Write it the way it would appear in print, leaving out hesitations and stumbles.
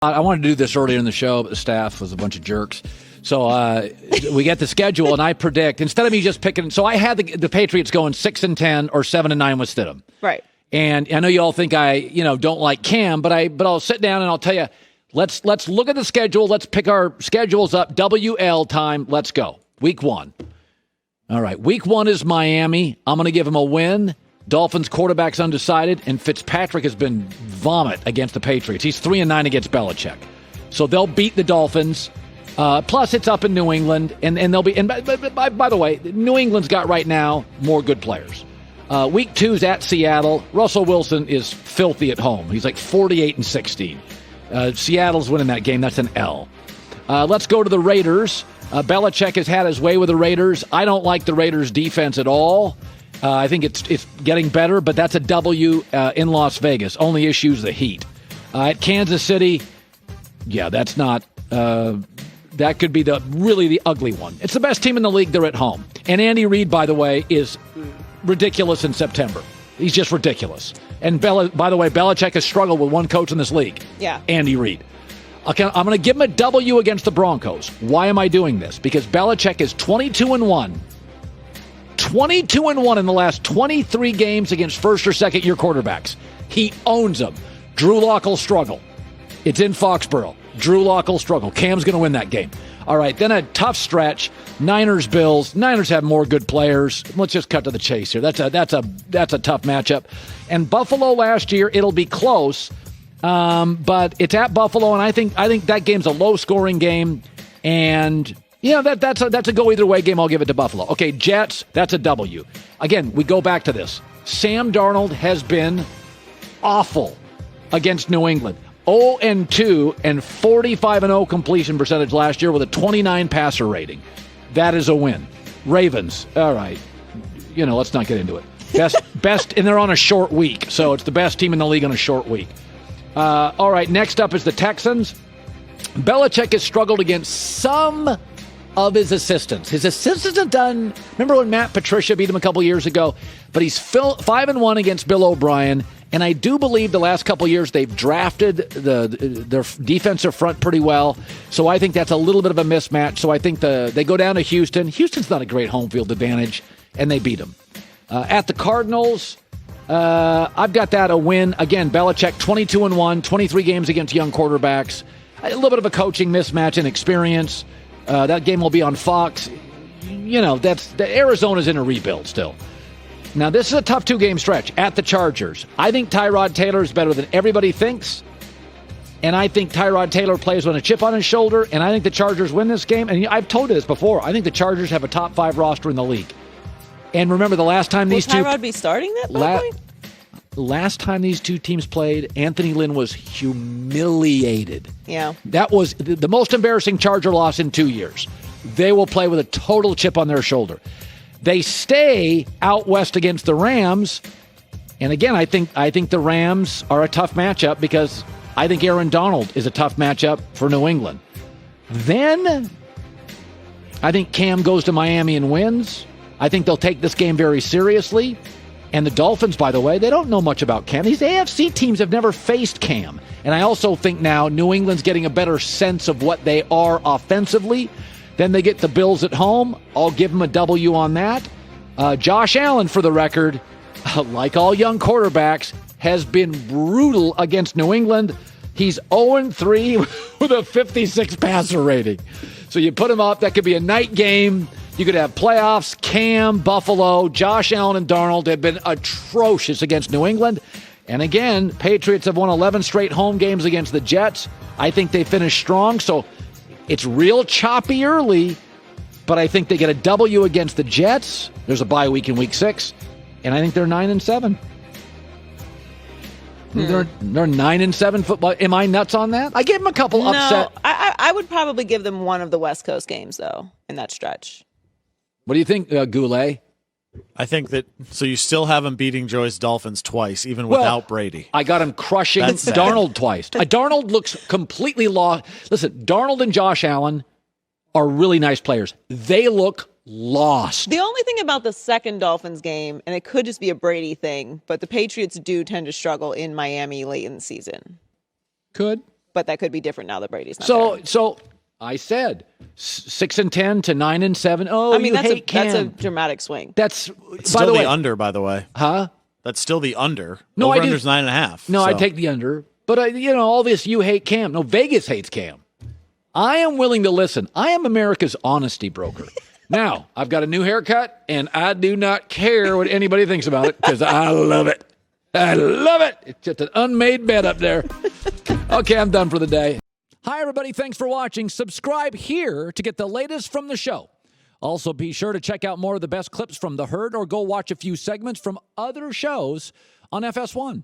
I wanted to do this earlier in the show, but the staff was a bunch of jerks. So we get the schedule, and I predict, instead of me just picking, so I had the Patriots going 6-10 or 7-9 with Stidham. Right. And I know you all think I, don't like Cam, but I'll sit down and I'll tell you, let's look at the schedule. Let's pick our schedules up. WL time. Let's go. Week 1. All right. Week 1 is Miami. I'm going to give them a win. Dolphins quarterback's undecided, and Fitzpatrick has been vomit against the Patriots. He's 3-9 against Belichick. So they'll beat the Dolphins. Plus, it's up in New England, and they'll be. And by the way, New England's got right now more good players. Week 2's at Seattle. Russell Wilson is filthy at home. He's like 48-16. Seattle's winning that game. That's an L. Let's go to the Raiders. Belichick has had his way with the Raiders. I don't like the Raiders' defense at all. I think it's getting better, but that's a W in Las Vegas. Only issue's the heat. At Kansas City, yeah, that's not. That could be the ugly one. It's the best team in the league. They're at home. And Andy Reid, by the way, is ridiculous in September. He's just ridiculous. And by the way, Belichick has struggled with one coach in this league. Yeah, Andy Reid. Okay, I'm going to give him a W against the Broncos. Why am I doing this? Because Belichick is 22-1. 22-1 in the last 23 games against first or second year quarterbacks. He owns them. Drew Lock will struggle. It's in Foxborough. Drew Lock will struggle. Cam's going to win that game. All right, then a tough stretch. Niners, Bills. Niners have more good players. Let's just cut to the chase here. That's a tough matchup. And Buffalo last year, it'll be close, but it's at Buffalo, and I think that game's a low-scoring game, and that's a go either way game. I'll give it to Buffalo. Okay, Jets. That's a W. Again, we go back to this. Sam Darnold has been awful against New England. 0-2 and 45-0 completion percentage last year with a 29 passer rating. That is a win. Ravens. All right. Let's not get into it. Best, and they're on a short week, so it's the best team in the league on a short week. All right, next up is the Texans. Belichick has struggled against some of his assistants. His assistants have done, remember when Matt Patricia beat him a couple years ago? But he's 5-1 against Bill O'Brien. And I do believe the last couple of years they've drafted their defensive front pretty well. So I think that's a little bit of a mismatch. So I think they go down to Houston. Houston's not a great home field advantage, and they beat them. At the Cardinals, I've got that a win. Again, Belichick 22-1, 23 games against young quarterbacks. A little bit of a coaching mismatch and experience. That game will be on Fox. Arizona's in a rebuild still. Now, this is a tough 2-game stretch at the Chargers. I think Tyrod Taylor is better than everybody thinks. And I think Tyrod Taylor plays with a chip on his shoulder. And I think the Chargers win this game. And I've told you this before. I think the Chargers have a top 5 roster in the league. And remember, the last time these two... Will Tyrod be starting that point? Last time these two teams played, Anthony Lynn was humiliated. Yeah. That was the most embarrassing Charger loss in 2 years. They will play with a total chip on their shoulder. They stay out west against the Rams. And again, I think the Rams are a tough matchup because I think Aaron Donald is a tough matchup for New England. Then I think Cam goes to Miami and wins. I think they'll take this game very seriously. And the Dolphins, by the way, they don't know much about Cam. These AFC teams have never faced Cam. And I also think now New England's getting a better sense of what they are offensively. Then they get the Bills at home. I'll give them a W on that. Josh Allen, for the record, like all young quarterbacks, has been brutal against New England. He's 0-3 with a 56 passer rating. So you put him up, that could be a night game. You could have playoffs. Cam, Buffalo, Josh Allen, and Darnold have been atrocious against New England. And again, Patriots have won 11 straight home games against the Jets. I think they finished strong, so it's real choppy early, but I think they get a W against the Jets. There's a bye week in week 6, and I think they're 9-7. They're 9-7 football. Am I nuts on that? I gave them a couple upset. No, I would probably give them one of the West Coast games, though, in that stretch. What do you think, Goulet? I think that, so you still have him beating Joy's Dolphins twice, even without Brady. I got him crushing Darnold twice. Darnold looks completely lost. Listen, Darnold and Josh Allen are really nice players. They look lost. The only thing about the second Dolphins game, and it could just be a Brady thing, but the Patriots do tend to struggle in Miami late in the season. Could. but that could be different now that Brady's not there. So I said 6-10 to 9-7. Oh, I mean, that's a dramatic swing. That's still by the way, under, by the way. huh? That's still the under. No, I do. Under's 9.5. No, I take the under. But all this you hate Cam. No, Vegas hates Cam. I am willing to listen. I am America's honesty broker. Now, I've got a new haircut, and I do not care what anybody thinks about it because I love it. I love it. It's just an unmade bed up there. Okay, I'm done for the day. Hi, everybody. Thanks for watching. Subscribe here to get the latest from the show. Also, be sure to check out more of the best clips from The Herd or go watch a few segments from other shows on FS1.